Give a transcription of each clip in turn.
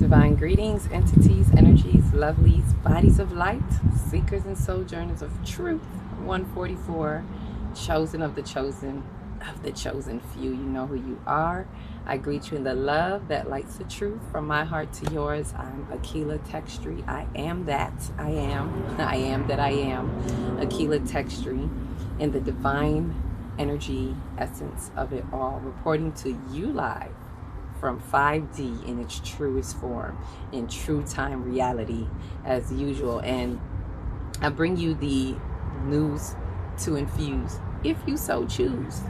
Divine greetings, entities, energies, lovelies, bodies of light, seekers and sojourners of truth. 144, chosen of the chosen few. You know who you are. I greet you in the love that lights the truth from my heart to yours. I'm Aquila Textry. I am that I am. I am that I am. Aquila Textry, in the divine energy essence of it all, reporting to you live from 5D in its truest form, in true time reality as usual. And I bring you the news to infuse, if you so choose.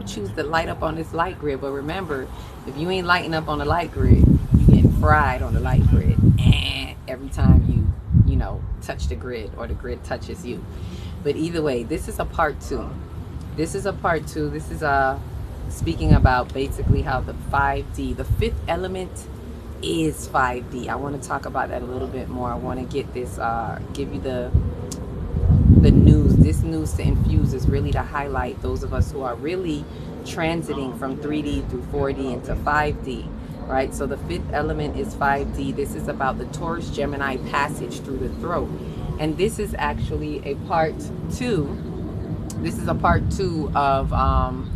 Choose to light up on this light grid. But remember, if you ain't lighting up on the light grid, you getting fried on the light grid. And every time you touch the grid, or the grid touches you. But either way, this is a part two. This is speaking about basically how the 5D, the fifth element, is 5D. I want to talk about that a little bit more. I want to get this, give you the news. This news to infuse is really to highlight those of us who are really transiting from 3D through 4D into 5D, right? So the fifth element is 5D. This is about the Taurus Gemini passage through the throat. And this is actually a part two. This is a part two of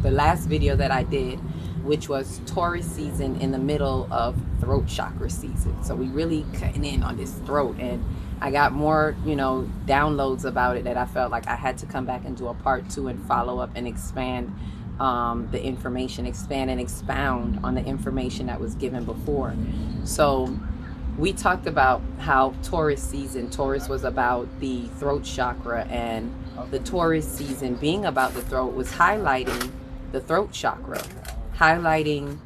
the last video that I did, which was Taurus season in the middle of throat chakra season. So we really cutting in on this throat, and I got more, downloads about it that I felt like I had to come back and do a part two and follow up and expand the information, expand and expound on the information that was given before. So we talked about how Taurus season, Taurus was about the throat chakra, and the Taurus season being about the throat was highlighting the throat chakra, highlighting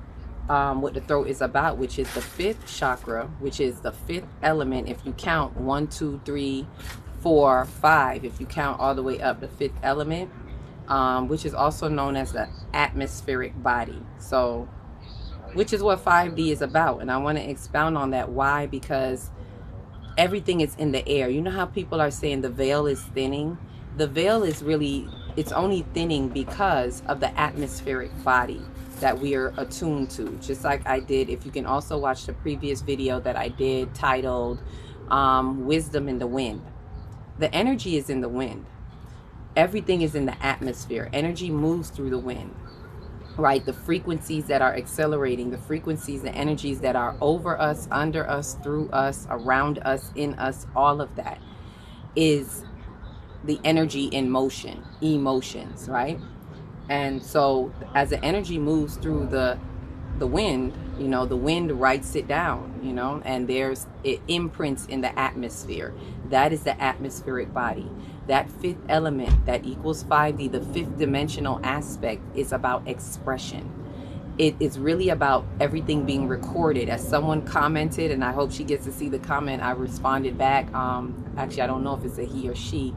what the throat is about, which is the fifth chakra, which is the fifth element. If you count 1, 2, 3, 4, 5, if you count all the way up, the fifth element, which is also known as the atmospheric body. So, which is what 5D is about. And I want to expound on that. Why? Because everything is in the air. You know how people are saying the veil is thinning? The veil is really, it's only thinning because of the atmospheric body that we are attuned to. Just like I did, if you can also watch the previous video that I did titled Wisdom in the Wind. The energy is in the wind. Everything is in the atmosphere. Energy moves through the wind, right? The frequencies that are accelerating, the frequencies, the energies that are over us, under us, through us, around us, in us, all of that is the energy in motion, emotions, right? And so as the energy moves through the wind, the wind writes it down, and it imprints in the atmosphere. That is the atmospheric body. That fifth element that equals 5D, the fifth dimensional aspect, is about expression. It is really about everything being recorded. As someone commented, and I hope she gets to see the comment, I responded back. Actually, I don't know if it's a he or she,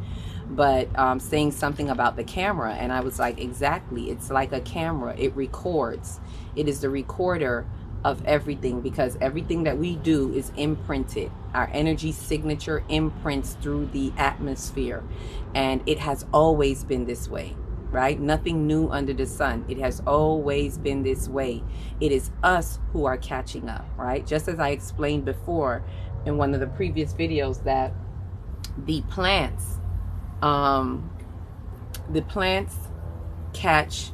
but saying something about the camera. And I was like, exactly. It's like a camera. It records. It is the recorder of everything, because everything that we do is imprinted. Our energy signature imprints through the atmosphere, and it has always been this way, right? Nothing new under the sun. It has always been this way. It is us who are catching up, right? Just as I explained before in one of the previous videos, that the plants catch,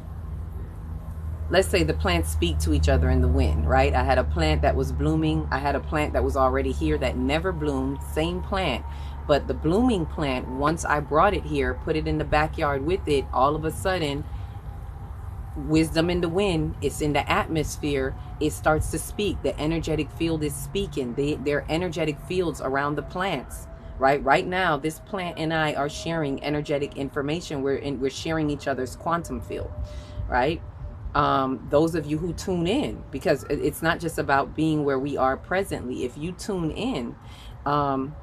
let's say the plants speak to each other in the wind, right? I had a plant that was blooming. I had a plant that was already here that never bloomed, same plant. But the blooming plant, once I brought it here, put it in the backyard with it, all of a sudden, wisdom in the wind, it's in the atmosphere, it starts to speak. The energetic field is speaking. Their energetic fields around the plants, right? Right now, this plant and I are sharing energetic information. We're sharing each other's quantum field, right? Those of you who tune in, because it's not just about being where we are presently. If you tune in,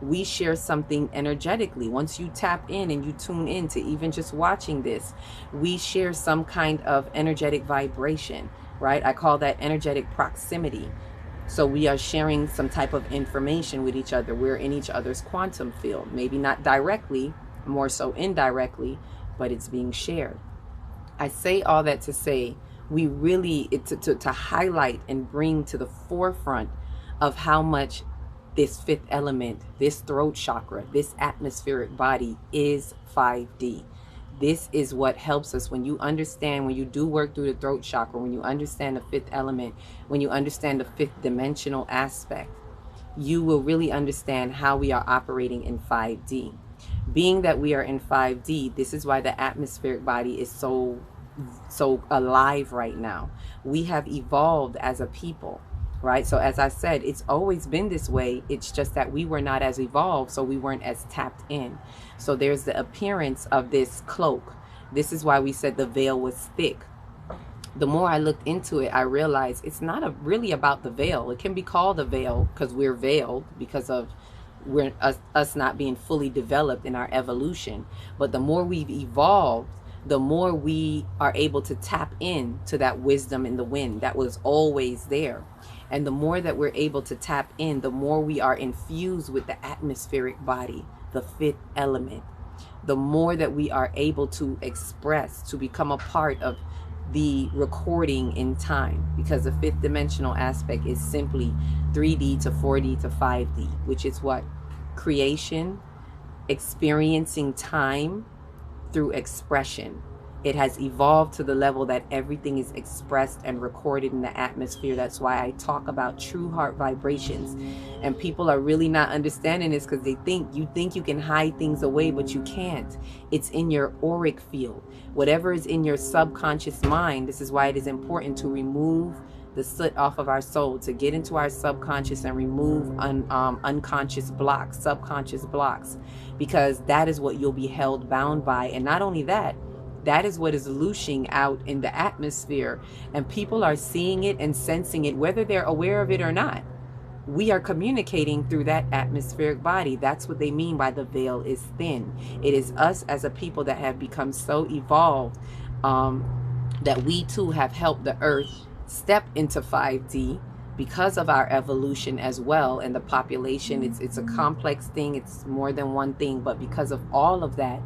we share something energetically. Once you tap in and you tune in to even just watching this, we share some kind of energetic vibration, right? I call that energetic proximity. So we are sharing some type of information with each other. We're in each other's quantum field, maybe not directly, more so indirectly, but it's being shared. I say all that to say, we really, to highlight and bring to the forefront of how much this fifth element, this throat chakra, this atmospheric body is 5D. This is what helps us when you understand, when you do work through the throat chakra, when you understand the fifth element, when you understand the fifth dimensional aspect, you will really understand how we are operating in 5D. Being that we are in 5D, this is why the atmospheric body is so alive right now. We have evolved as a people, right? So as I said, it's always been this way. It's just that we were not as evolved, so we weren't as tapped in. So there's the appearance of this cloak. This is why we said the veil was thick. The more I looked into it, I realized it's not really about the veil. It can be called a veil because we're veiled because of us not being fully developed in our evolution. But the more we've evolved, the more we are able to tap into that wisdom in the wind that was always there. And the more that we're able to tap in, the more we are infused with the atmospheric body, the fifth element. The more that we are able to express, to become a part of the recording in time, because the fifth dimensional aspect is simply 3D to 4D to 5D, which is what? Creation, experiencing time through expression. It has evolved to the level that everything is expressed and recorded in the atmosphere. That's why I talk about true heart vibrations. And people are really not understanding this because they think you can hide things away, but you can't. It's in your auric field. Whatever is in your subconscious mind, this is why it is important to remove the soot off of our soul, to get into our subconscious and remove unconscious blocks, subconscious blocks, because that is what you'll be held bound by. And not only that, that is what is looshing out in the atmosphere, and people are seeing it and sensing it, whether they're aware of it or not. We are communicating through that atmospheric body. That's what they mean by the veil is thin. It is us as a people that have become so evolved that we too have helped the earth step into 5D because of our evolution as well. And the population, it's a complex thing. It's more than one thing, but because of all of that,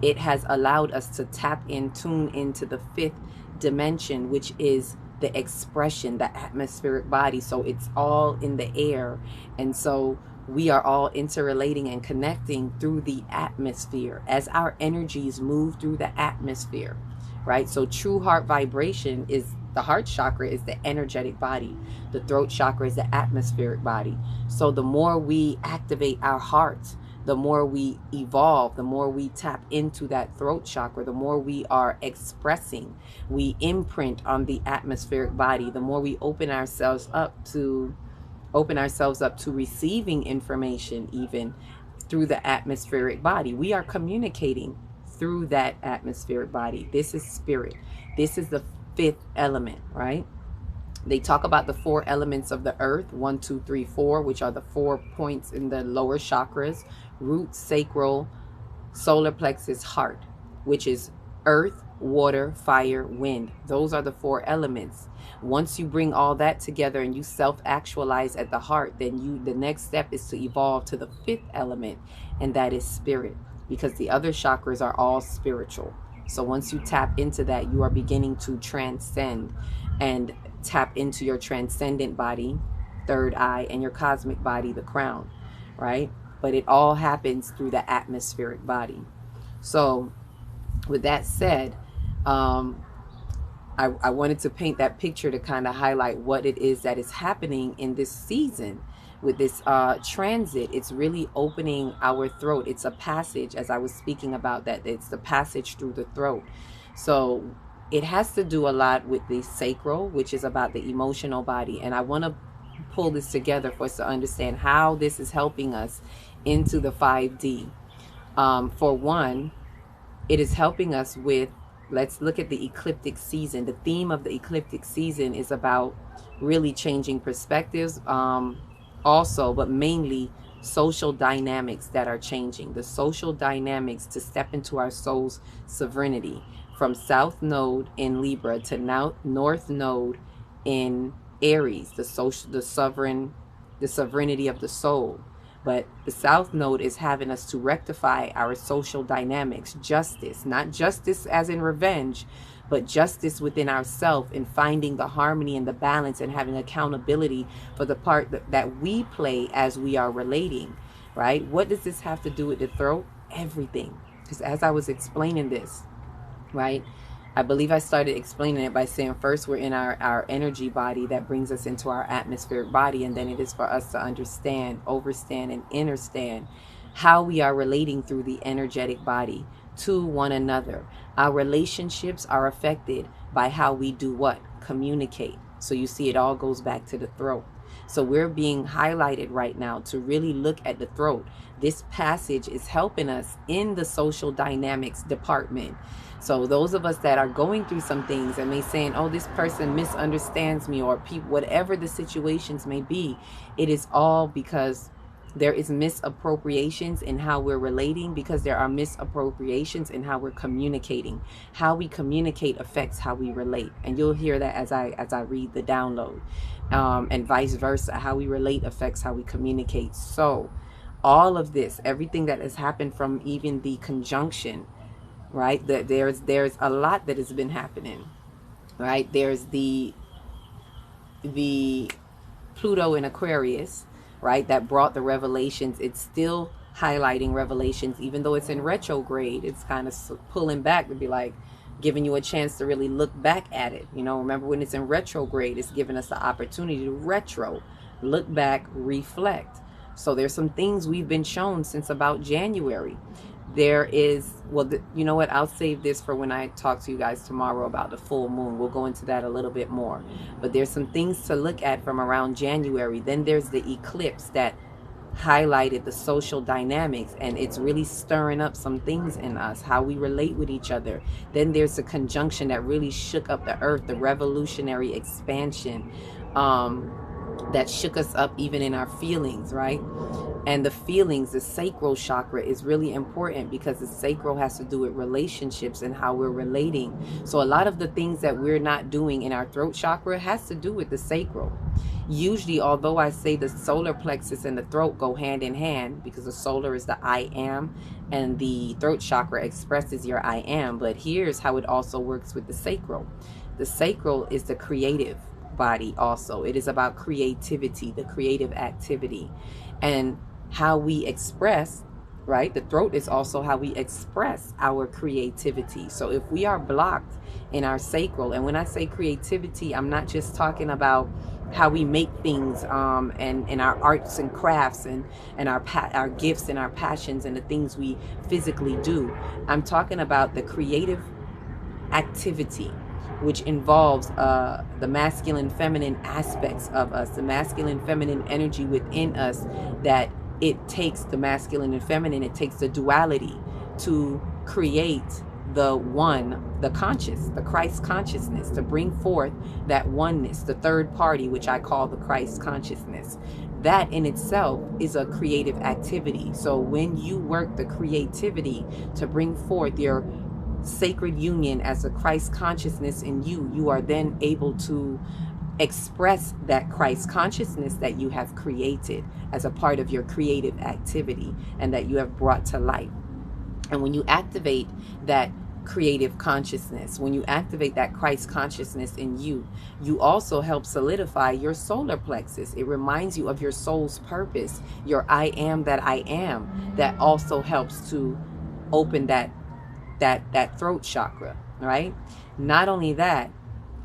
it has allowed us to tap in, tune into the fifth dimension, which is the expression, the atmospheric body. So it's all in the air. And so we are all interrelating and connecting through the atmosphere as our energies move through the atmosphere, right? So true heart vibration is the heart chakra, is the energetic body. The throat chakra is the atmospheric body. So the more we activate our hearts, the more we evolve, the more we tap into that throat chakra, the more we are expressing, we imprint on the atmospheric body, the more we open ourselves up to receiving information even through the atmospheric body. We are communicating through that atmospheric body. This is spirit. This is the fifth element, right? They talk about the 4 elements of the earth, 1, 2, 3, 4, which are the 4 points in the lower chakras: root, sacral, solar plexus, heart, which is earth, water, fire, wind. Those are the 4 elements. Once you bring all that together and you self-actualize at the heart, then the next step is to evolve to the 5th element, and that is spirit, because the other chakras are all spiritual. So once you tap into that, you are beginning to transcend and tap into your transcendent body, third eye, and your cosmic body, the crown, right? But it all happens through the atmospheric body. So with that said, I wanted to paint that picture to kind of highlight what it is that is happening in this season with this transit. It's really opening our throat. It's a passage, as I was speaking about, that it's the passage through the throat. So it has to do a lot with the sacral, which is about the emotional body. And I want to pull this together for us to understand how this is helping us into the 5D. For one, it is helping us with, let's look at the ecliptic season. The theme of the ecliptic season is about really changing perspectives, also, but mainly social dynamics that are changing. The social dynamics to step into our soul's sovereignty, from South Node in Libra to now North Node in Aries, the sovereignty of the soul. But the South Node is having us to rectify our social dynamics, justice, not justice as in revenge, but justice within ourselves, and finding the harmony and the balance, and having accountability for the part that we play as we are relating, right? What does this have to do with the throat? Everything. Because as I was explaining this, right, I believe I started explaining it by saying first we're in our energy body that brings us into our atmospheric body, and then it is for us to understand, overstand, and understand how we are relating through the energetic body to one another. Our relationships are affected by how we do what? Communicate. So you see, it all goes back to the throat. So we're being highlighted right now to really look at the throat. This passage is helping us in the social dynamics department. So those of us that are going through some things and may saying, oh, this person misunderstands me, or whatever the situations may be, it is all because there is misappropriations in how we're relating, because there are misappropriations in how we're communicating. How we communicate affects how we relate. And you'll hear that as I read the download. And vice versa. How we relate affects how we communicate. So all of this, everything that has happened from even the conjunction, right? There's a lot that has been happening, right? There's the Pluto in Aquarius, right? That brought the revelations. It's still highlighting revelations, even though it's in retrograde. It's kind of pulling back to be like giving you a chance to really look back at it. You know, remember when it's in retrograde, it's giving us the opportunity to look back, reflect. So there's some things we've been shown since about January. There is, well, you know what? I'll save this for when I talk to you guys tomorrow about the full moon. We'll go into that a little bit more. But there's some things to look at from around January. Then there's the eclipse that highlighted the social dynamics, and it's really stirring up some things in us, how we relate with each other. Then there's a conjunction that really shook up the earth, the revolutionary expansion that shook us up even in our feelings, right? And the feelings, the sacral chakra is really important, because the sacral has to do with relationships and how we're relating. So a lot of the things that we're not doing in our throat chakra has to do with the sacral. Usually, although I say the solar plexus and the throat go hand in hand, because the solar is the I am and the throat chakra expresses your I am, but here's how it also works with the sacral. The sacral is the creative body also. It is about creativity, the creative activity, and how we express, right? The throat is also how we express our creativity. So if we are blocked in our sacral, and when I say creativity, I'm not just talking about how we make things and our arts and crafts and our gifts and our passions and the things we physically do. I'm talking about the creative activity, which involves the masculine feminine aspects of us, the masculine feminine energy within us, that it takes the masculine and feminine, it takes the duality to create the one, the conscious, the Christ consciousness, to bring forth that oneness, the third party, which I call the Christ consciousness. That in itself is a creative activity. So when you work the creativity to bring forth your sacred union as a Christ consciousness in you, you are then able to express that Christ consciousness that you have created as a part of your creative activity and that you have brought to life. And when you activate that creative consciousness, when you activate that Christ consciousness in you, you also help solidify your solar plexus. It reminds you of your soul's purpose, your I am that I am. That also helps to open that throat chakra, right? Not only that,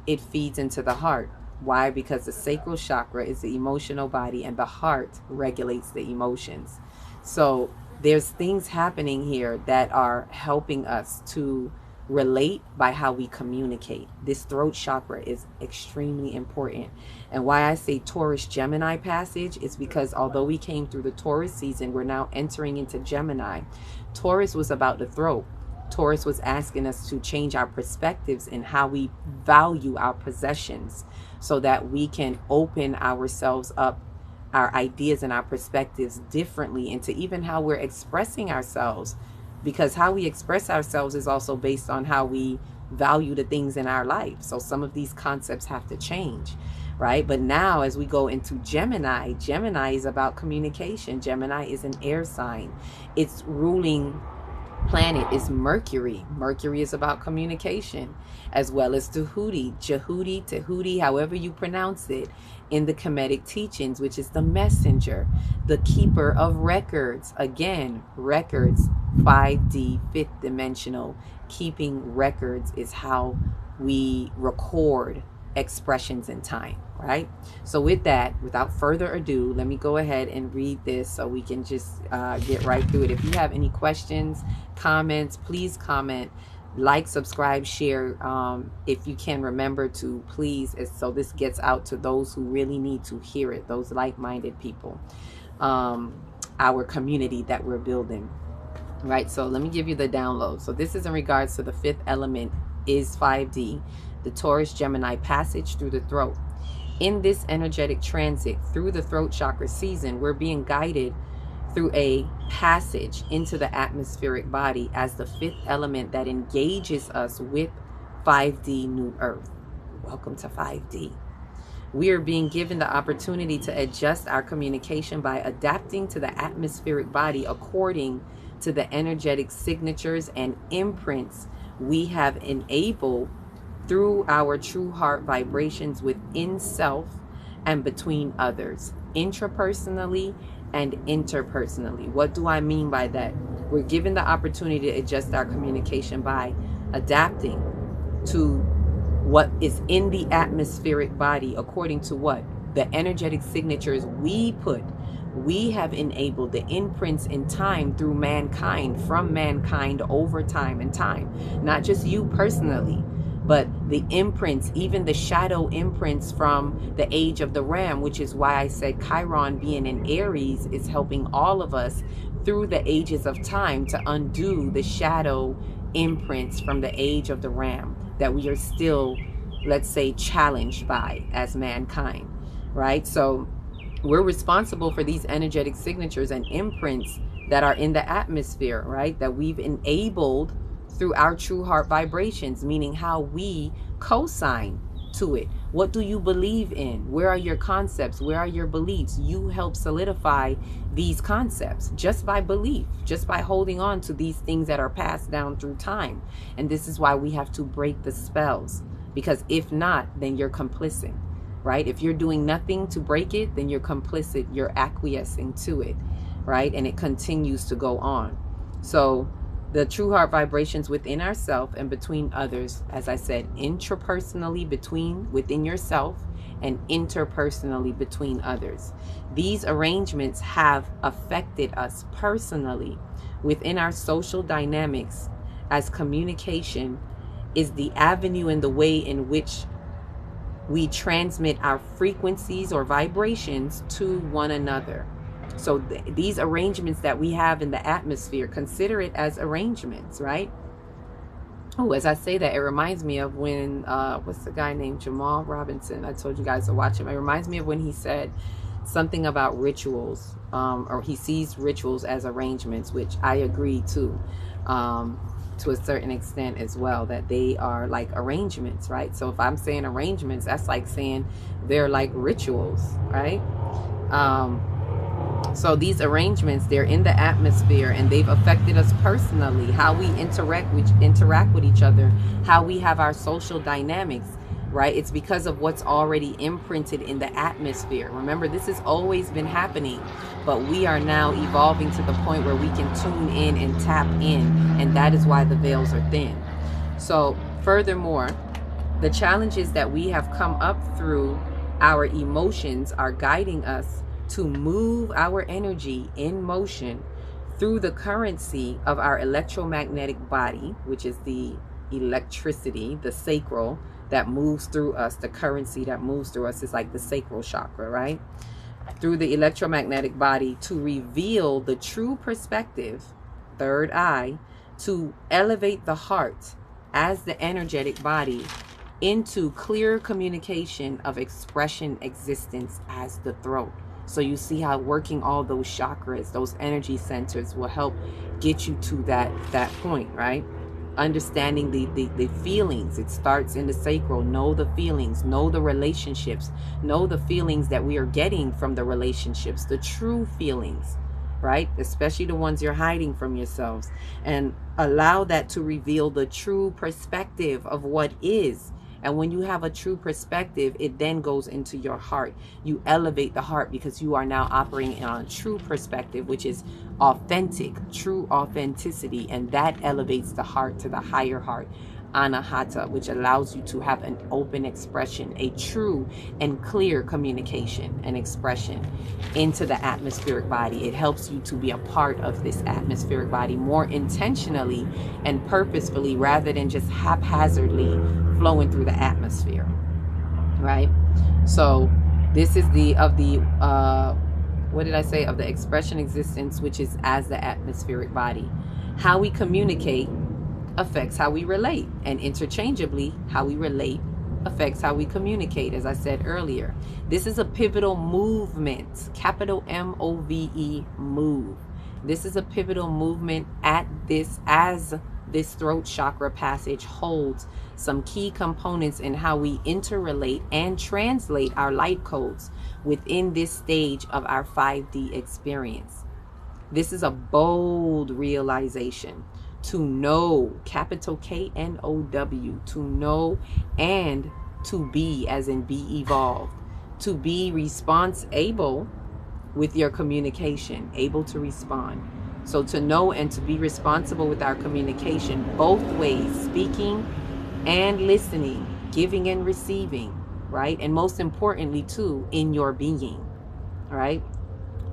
it feeds into the heart. Why? Because the sacral chakra is the emotional body, and the heart regulates the emotions. So there's things happening here that are helping us to relate by how we communicate. This throat chakra is extremely important. And why I say Taurus Gemini passage is because although we came through the Taurus season, we're now entering into Gemini. Taurus was about the throat. Taurus was asking us to change our perspectives in how we value our possessions, so that we can open ourselves up, our ideas and our perspectives differently into even how we're expressing ourselves. Because how we express ourselves is also based on how we value the things in our life. So some of these concepts have to change, right? But now as we go into Gemini, Gemini is about communication. Gemini is an air sign. It's ruling planet is Mercury. Mercury is about communication, as well as Tahuti, Jehudi, Tehuti, however you pronounce it, in the Kemetic teachings, which is the messenger, the keeper of records. Again, records, 5D, fifth dimensional. Keeping records is how we record expressions in time, right? So with that, without further ado, let me go ahead and read this so we can just get right through it. If you have any questions, comments, please comment, like, subscribe, share. If you can, remember to please, so this gets out to those who really need to hear it, those like-minded people, our community that we're building, right? So let me give you the download. So this is in regards to the fifth element is 5D, the Taurus Gemini passage through the throat. In this energetic transit through the throat chakra season, we're being guided through a passage into the atmospheric body as the fifth element that engages us with 5D New Earth. Welcome to 5D. We are being given the opportunity to adjust our communication by adapting to the atmospheric body according to the energetic signatures and imprints we have enabled through our true heart vibrations within self and between others, intrapersonally and interpersonally. What do I mean by that? We're given the opportunity to adjust our communication by adapting to what is in the atmospheric body according to what? The energetic signatures we have enabled, the imprints in time through mankind, from mankind over time and time. Not just you personally, but the imprints, even the shadow imprints from the age of the ram, which is why I said Chiron being in Aries is helping all of us through the ages of time to undo the shadow imprints from the age of the ram that we are still, let's say, challenged by as mankind, right? So we're responsible for these energetic signatures and imprints that are in the atmosphere, right? That we've enabled through our true heart vibrations, meaning how we co-sign to it. What do you believe in? Where are your concepts? Where are your beliefs? You help solidify these concepts just by belief, just by holding on to these things that are passed down through time. And this is why we have to break the spells, because if not, then you're complicit, right? If you're doing nothing to break it, then you're complicit, you're acquiescing to it, right? And it continues to go on. So the true heart vibrations within ourselves and between others, as I said, intrapersonally within yourself and interpersonally between others. These arrangements have affected us personally within our social dynamics, as communication is the avenue and the way in which we transmit our frequencies or vibrations to one another. So these arrangements that we have in the atmosphere, consider it as arrangements, right? Oh, as I say that, it reminds me of when, what's the guy named Jamal Robinson? I told you guys to watch him. It reminds me of when he said something about rituals, or he sees rituals as arrangements, which I agree to a certain extent as well, that they are like arrangements, right? So if I'm saying arrangements, that's like saying they're like rituals, right? So these arrangements, they're in the atmosphere and they've affected us personally, how we interact with each other, how we have our social dynamics, right? It's because of what's already imprinted in the atmosphere. Remember, this has always been happening, but we are now evolving to the point where we can tune in and tap in, and that is why the veils are thin. So furthermore, the challenges that we have come up through our emotions are guiding us to move our energy in motion through the currency of our electromagnetic body, which is the electricity, the sacral that moves through us. The currency that moves through us is like the sacral chakra, right? Through the electromagnetic body to reveal the true perspective, third eye, to elevate the heart as the energetic body into clear communication of expression existence as the throat. So you see how working all those chakras, those energy centers, will help get you to that point, right? Understanding the feelings. It starts in the sacral. Know the feelings, know the relationships, know the feelings that we are getting from the relationships, the true feelings, right? Especially the ones you're hiding from yourselves. And allow that to reveal the true perspective of what is. And when you have a true perspective, it then goes into your heart. You elevate the heart because you are now operating on a true perspective, which is authentic, true authenticity. And that elevates the heart to the higher heart, anahata, which allows you to have an open expression, a true and clear communication and expression into the atmospheric body. It helps you to be a part of this atmospheric body more intentionally and purposefully, rather than just haphazardly flowing through the atmosphere, right? So this is of the what did I say, of the expression existence, which is as the atmospheric body. How we communicate affects how we relate, and interchangeably, how we relate affects how we communicate, as I said earlier. This is a pivotal movement, capital MOVE, move. This is a pivotal movement as this throat chakra passage holds some key components in how we interrelate and translate our light codes within this stage of our 5D experience. This is a bold realization. To know, capital KNOW, to know and to be, as in be evolved. To be able with your communication, able to respond. So to know and to be responsible with our communication, both ways, speaking and listening, giving and receiving, right? And most importantly too, in your being, right?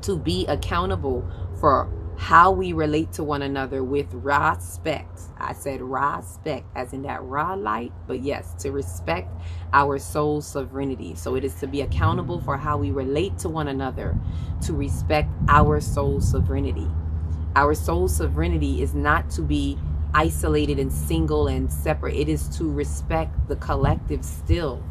To be accountable for how we relate to one another with respect. I said respect, as in that raw light, but yes, to respect our soul sovereignty. So it is to be accountable for how we relate to one another, to respect our soul sovereignty. Our soul sovereignty is not to be isolated and single and separate. It is to respect the collective still.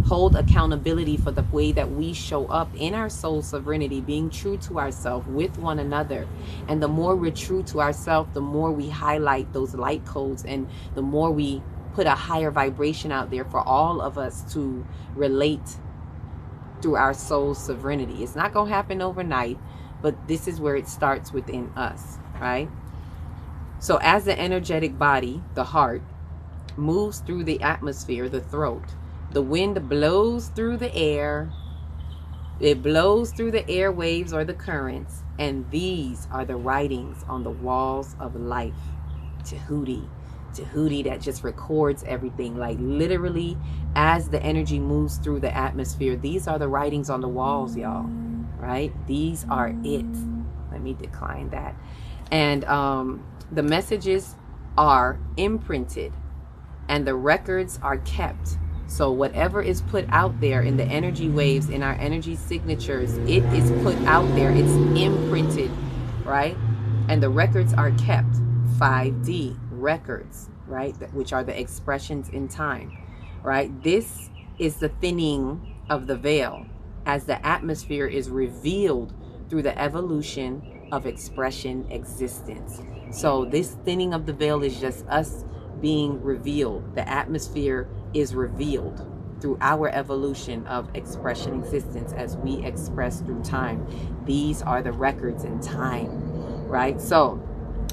Hold accountability for the way that we show up in our soul sovereignty, being true to ourselves with one another. And the more we're true to ourselves, the more we highlight those light codes, and the more we put a higher vibration out there for all of us to relate through our soul sovereignty. It's not going to happen overnight, but this is where it starts within us, right? So as the energetic body, the heart, moves through the atmosphere, the throat, the wind blows through the air. It blows through the airwaves or the currents. And these are the writings on the walls of life. Tahuti. Tahuti, that just records everything. Like literally, as the energy moves through the atmosphere, these are the writings on the walls, y'all. Right? These are it. Let me decline that. And the messages are imprinted. And the records are kept. So whatever is put out there in the energy waves, in our energy signatures, it is put out there. It's imprinted, right? And the records are kept. 5D records, right? Which are the expressions in time, right? This is the thinning of the veil as the atmosphere is revealed through the evolution of expression existence. So this thinning of the veil is just us being revealed. The atmosphere is revealed through our evolution of expression existence as we express through time. These are the records in time, right? So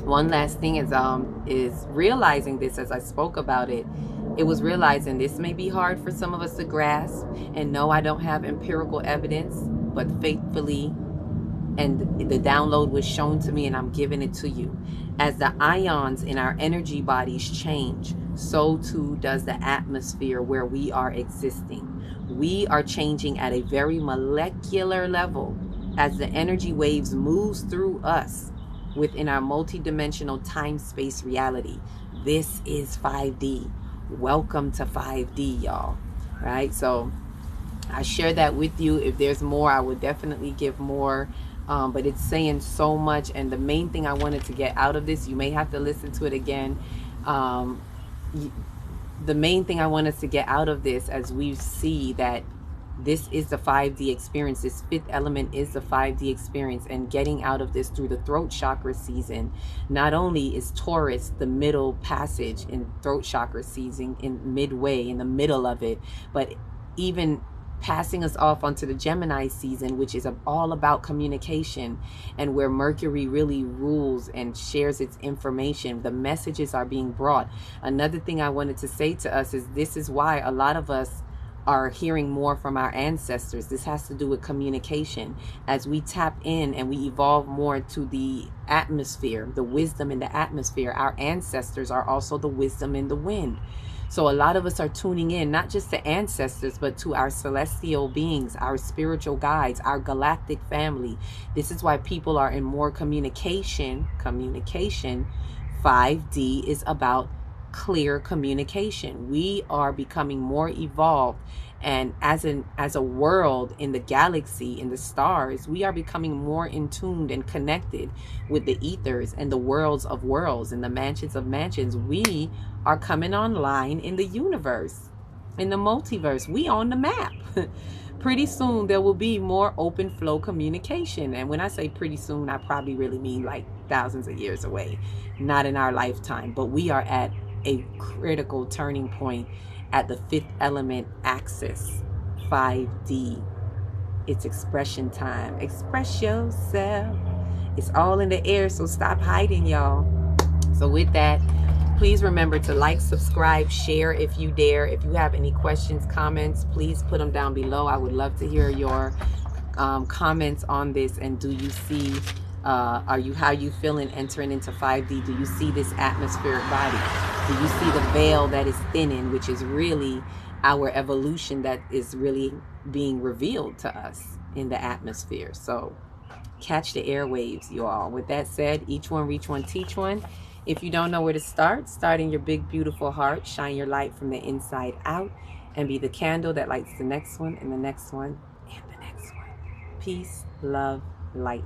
one last thing is realizing this. As I spoke about it, it was realizing this may be hard for some of us to grasp. And no, I don't have empirical evidence, but faithfully, and the download was shown to me, and I'm giving it to you. As the ions in our energy bodies change, so too does the atmosphere where we are existing. We are changing at a very molecular level as the energy waves moves through us within our multidimensional time-space reality. This is 5D. Welcome to 5D, y'all. Right? So I share that with you. If there's more, I would definitely give more. But it's saying so much. And the main thing I wanted to get out of this, you may have to listen to it again. The main thing I want us to get out of this, as we see that this is the 5D experience, this fifth element is the 5D experience, and getting out of this through the throat chakra season. Not only is Taurus the middle passage in throat chakra season, in midway, in the middle of it, but even passing us off onto the Gemini season, which is all about communication, and where Mercury really rules and shares its information. The messages are being brought. Another thing I wanted to say to us is this is why a lot of us are hearing more from our ancestors. This has to do with communication. As we tap in and we evolve more to the atmosphere, the wisdom in the atmosphere, our ancestors are also the wisdom in the wind. So a lot of us are tuning in, not just to ancestors, but to our celestial beings, our spiritual guides, our galactic family. This is why people are in more communication. 5D is about clear communication. We are becoming more evolved, and as a world in the galaxy, in the stars, we are becoming more in tuned and connected with the ethers and the worlds of worlds and the mansions of mansions. We are coming online in the universe, in the multiverse. We on the map. Pretty soon there will be more open flow communication. And when I say pretty soon, I probably really mean like thousands of years away, not in our lifetime. But we are at a critical turning point at the fifth element axis, 5D. It's expression time. Express yourself. It's all in the air, so stop hiding, y'all. So with that, please remember to like, subscribe, share if you dare. If you have any questions, comments, please put them down below. I would love to hear your comments on this. And do you see, how you feeling entering into 5D? Do you see this atmospheric body? Do you see the veil that is thinning, which is really our evolution that is really being revealed to us in the atmosphere? So catch the airwaves, you all. With that said, each one, reach one, teach one. If you don't know where to start in your big, beautiful heart. Shine your light from the inside out and be the candle that lights the next one and the next one and the next one. Peace, love, light.